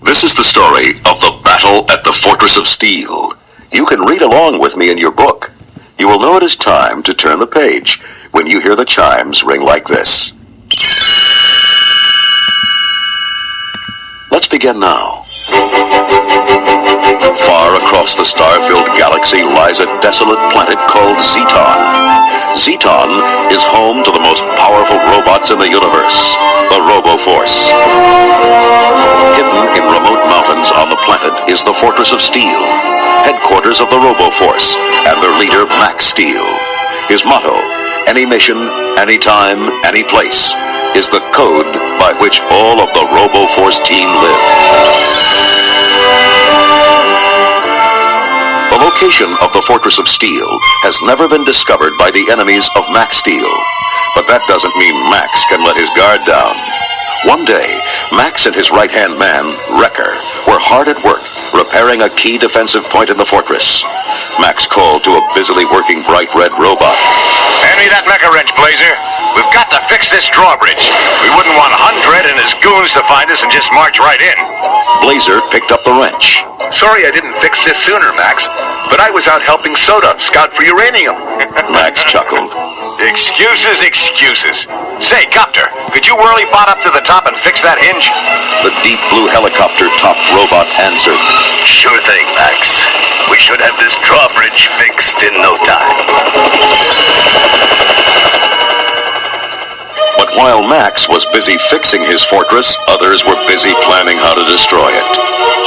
This is the story of the battle at the Fortress of Steel. You can read along with me in your book. You will know it is time to turn the page when you hear the chimes ring like this. Let's begin now. Far across the star-filled galaxy lies a desolate planet called Zeton. Zeton is home to the most powerful robots in the universe, the Robo Force. Hidden in remote mountains on the planet is the Fortress of Steel, headquarters of the Robo Force and their leader Max Steel. His motto, any mission, any time, any place, is the code by which all of the Robo Force team live. The location of the Fortress of Steel has never been discovered by the enemies of Max Steel, but that doesn't mean Max can let his guard down. One day, Max and his right-hand man, Wrecker, were hard at work repairing a key defensive point in the fortress. Max called to a busily working bright red robot. Hand me that mecha wrench, Blazer. We've got to fix this drawbridge. We wouldn't want 100 and his goons to find us and just march right in. Blazer picked up the wrench. Sorry I didn't fix this sooner, Max, but I was out helping Soda scout for uranium. Max chuckled. Excuses, excuses. Say, Copter, could you whirly bot up to the top and fix that hinge? The deep blue helicopter-topped robot answered. Sure thing, Max. We should have this drawbridge fixed in no time. But while Max was busy fixing his fortress, others were busy planning how to destroy it.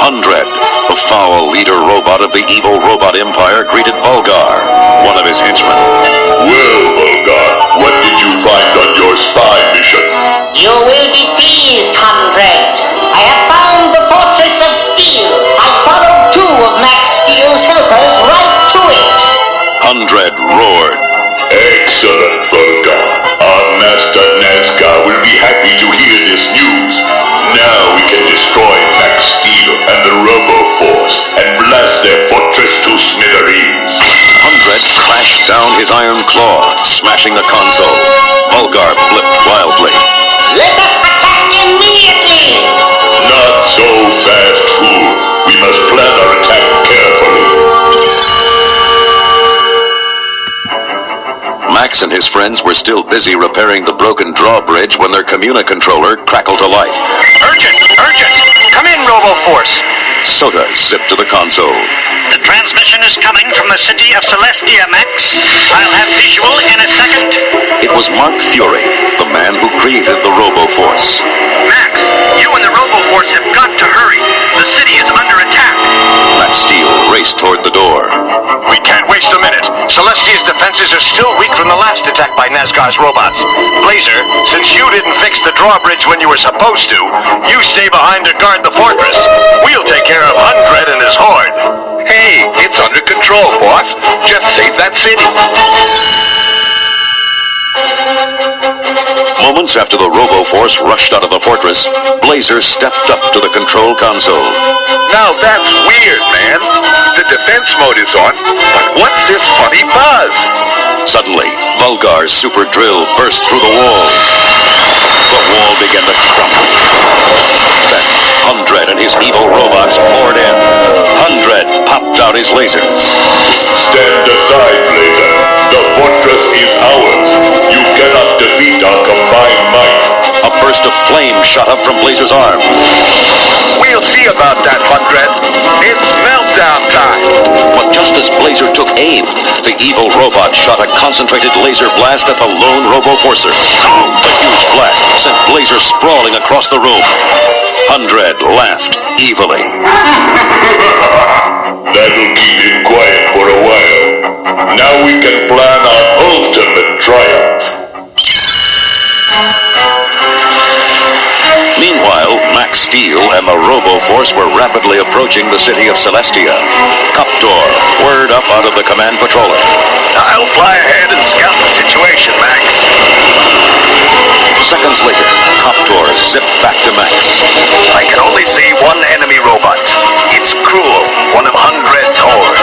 100, the foul leader robot of the evil robot empire, greeted Vulgar, one of his henchmen. Well, Vulgar, what did you find on your spy mission? You will be pleased, 100. I have found the Fortress of Steel. I followed 2 of Max Steel's helpers right to it. 100 roared. Excellent, Vulgar. Our master Nazca will be happy to hear this news. Now we can destroy Max Steel and the Robo Force and blast their fortress to smithereens. 100 crashed down his iron claw, smashing the console. Vulgar blipped wildly. Let us attack immediately! Not so fast, fool. We must plan our attack carefully. Max and his friends were still busy repairing the broken drawbridge when their communicontroller crackled to life. Urgent! Urgent! Come in, Robo Force! Soda zipped to the console. The transmission is coming from the city of Celestia, Max. I'll have visual in a second. It was Mark Fury, the man who created the Robo Force. Max, you and the Robo Force have got to hurry. The city is under attack. Max Steel raced toward the door. We can't waste a minute. Celestia's defenses are still weak from the last attack by Nazca's robots. Blazer, since you didn't fix the drawbridge when you were supposed to, you stay behind to guard the fortress. We'll take care of 100 and his horde. Hey, it's under control, boss. Just save that city. Moments after the Robo Force rushed out of the fortress, Blazer stepped up to the control console. Now that's weird, man. The defense mode is on, but what's this funny buzz? Suddenly, Vulgar's super drill burst through the wall. The wall began to crumble. Then, 100 and his evil robots poured in. 100 popped out his lasers. Stand aside, Blazer. The fortress is ours. You cannot defeat our combined might. A burst of flame shot up from Blazer's arm. We'll see about that, 100. It's meltdown time. But just as Blazer took aim, the evil robot shot a concentrated laser blast at the lone Robo Forcer. The huge blast sent Blazer sprawling across the room. 100 laughed evilly. That'll keep him quiet for a while. Now we can plan our ultimate triumph. Meanwhile, Max Steel and the Robo Force were rapidly approaching the city of Celestia. Coptor whirred up out of the command patroller. I'll fly ahead and scout the situation, Max. Seconds later, Coptor zipped back to Max. I can only see one enemy robot. It's Cruel, one of 100's horde.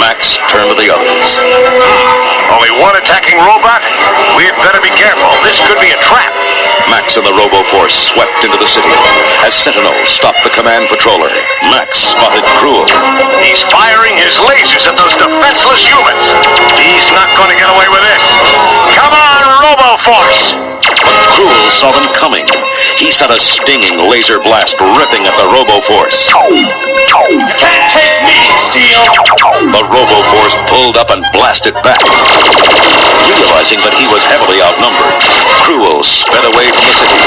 Max turned to the others. Only one attacking robot? We'd better be careful. This could be a trap. Max and the Robo-Force swept into the city. As Sentinel stopped the command patroller, Max spotted Cruel. He's firing his lasers at those defenseless humans. He's not going to get away with this. Come on, Robo-Force! But Cruel saw them coming. He sent a stinging laser blast ripping at the Robo-Force. You can't take me, Steel! The Robo-Force pulled up and blasted back. Realizing that he was heavily outnumbered, Cruel sped away from the city.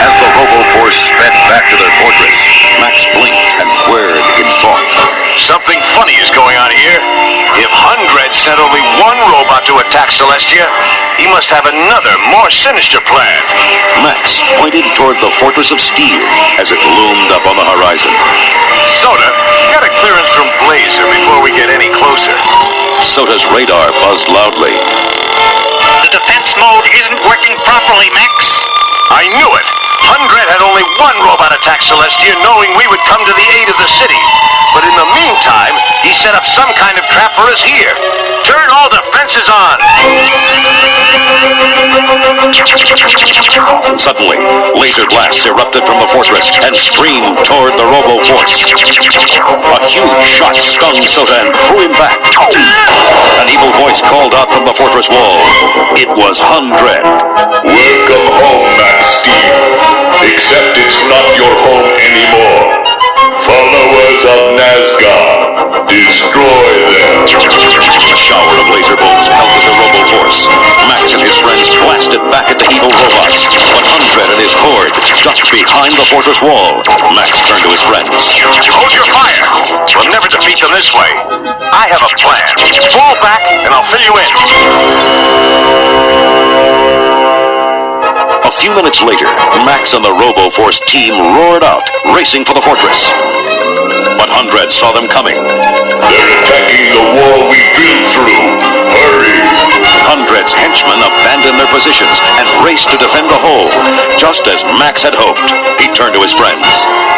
As the Robo-Force sped back to their fortress, Max blinked and whirred in thought. Something funny is going on here. If Hundred sent only one robot to attack Celestia, he must have another, more sinister plan. Max pointed toward the Fortress of Steel as it loomed up on the horizon. Soda, get a clearance from Blazer before we get any closer. Soda's radar buzzed loudly. The defense mode isn't working properly, Max. I knew it! Hundred had only one robot attack Celestia, knowing we would come to the aid of the city. But in the meantime, he set up some kind of trap for us here. Turn all defenses on! Suddenly, laser blasts erupted from the fortress and streamed toward the Robo-Force. A huge shot stung Soda and threw him back. An evil voice called out from the fortress wall. It was Hundred. Welcome home, Max Steel. Except it's not your home anymore. Followers of Nazgûl, destroy them. A shower of laser bolts pelted the Robo-Force. Max and his friends blasted back at the evil robots, but Hundred and his horde ducked behind the fortress wall. Max turned to his friends. Hold your fire! We'll never defeat them this way. I have a plan. Fall back, and I'll fill you in. A few minutes later, Max and the Robo-Force team roared out, racing for the fortress. But Hundred saw them coming. They're attacking the wall we drilled through. Hurry! Hundred's henchmen abandoned their positions and raced to defend the hole. Just as Max had hoped, he turned to his friends.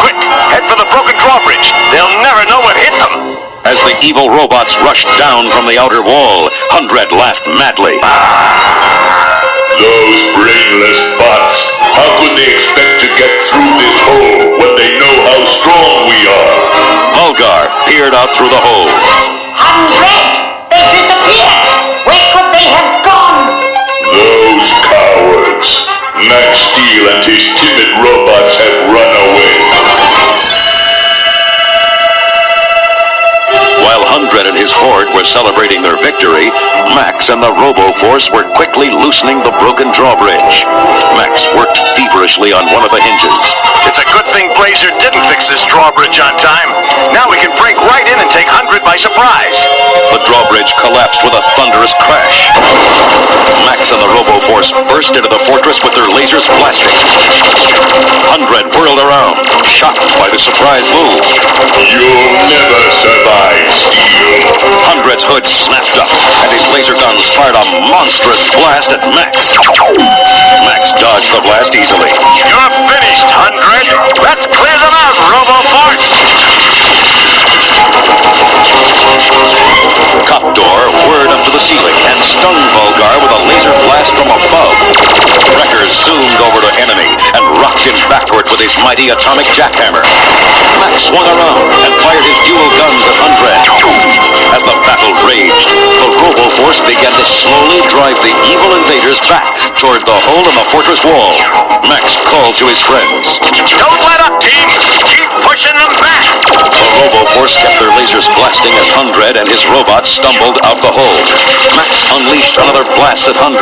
Quick, head for the broken drawbridge. They'll never know what hit them. As the evil robots rushed down from the outer wall, Hundred laughed madly. Those brainless bots. How could they expect to get through this hole when they know how strong we are? Vulgar peered out through the hole. Hundred! They disappeared! Where could they have gone? Those cowards. Max Steel and his timid robots have run away. While Hundred and his horde were celebrating their victory, Max and the Robo-Force were quickly loosening the broken drawbridge. Max worked feverishly on one of the hinges. It's a good thing Blazer didn't fix this drawbridge on time. Now we can break right in and take Hundred by surprise. The drawbridge collapsed with a thunderous crash. Max and the Robo-Force burst into the fortress with their lasers blasting. Hundred whirled around, shocked by the surprise move. You'll never survive, Steel. Hundred's hood snapped up, and his laser guns fired a monstrous blast at Max. Max dodged the blast easily. You're finished, Hundred. Let's clear them out, Robo-Force. Coptor whirred up to the ceiling and stung Vulgar with a laser blast from above. Wrecker zoomed over to enemy and rocked him backward with his mighty atomic jackhammer. Max swung around and fired his dual guns at Hundred. As the battle raged, the Robo-Force began to slowly drive the evil invaders back toward the hole in the fortress wall. Max called to his friends. Don't let up, team. Keep pushing them back. The Robo-Force kept their lasers blasting as Hundred and his robots stumbled out the hole. Max unleashed unleashed another blast at 100.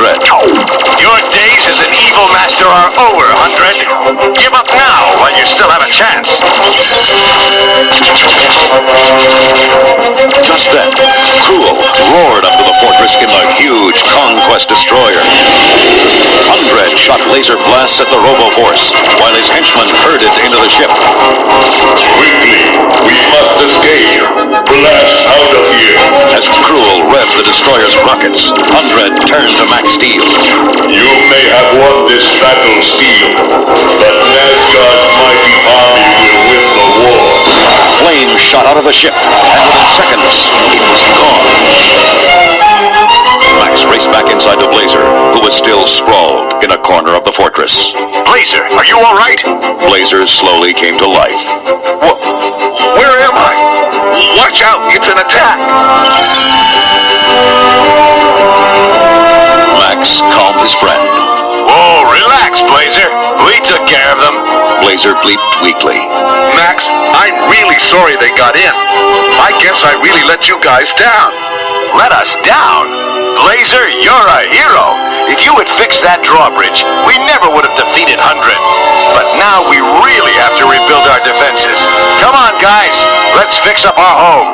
Your days as an evil master are over, 100. Give up now while you still have a chance. Just then, Cruel roared up to the fortress in the huge Conquest Destroyer. 100 shot laser blasts at the Robo Force, while his henchmen herded into the ship. Quickly, we must escape. Blast out of here. As Cruel revved the destroyer's rockets, 100 turned to Max Steel. You may have won this battle, Steel, but Nazgul's mighty army will win the war. Flames shot out of the ship, and within seconds, it was gone. Max raced back inside the Blazer, who was still sprawled in a corner of the fortress. Blazer, are you all right? Blazer slowly came to life. Where am I? Watch out, it's an attack. Max calmed his friend. Oh, relax, Blazer. We took care of them. Blazer bleeped weakly. Max, I'm really sorry they got in. I guess I really let you guys down. Let us down? Blazer, you're a hero. If you had fixed that drawbridge, we never would have defeated 100. But now we really have to rebuild our defenses. Come on, guys. Let's fix up our home.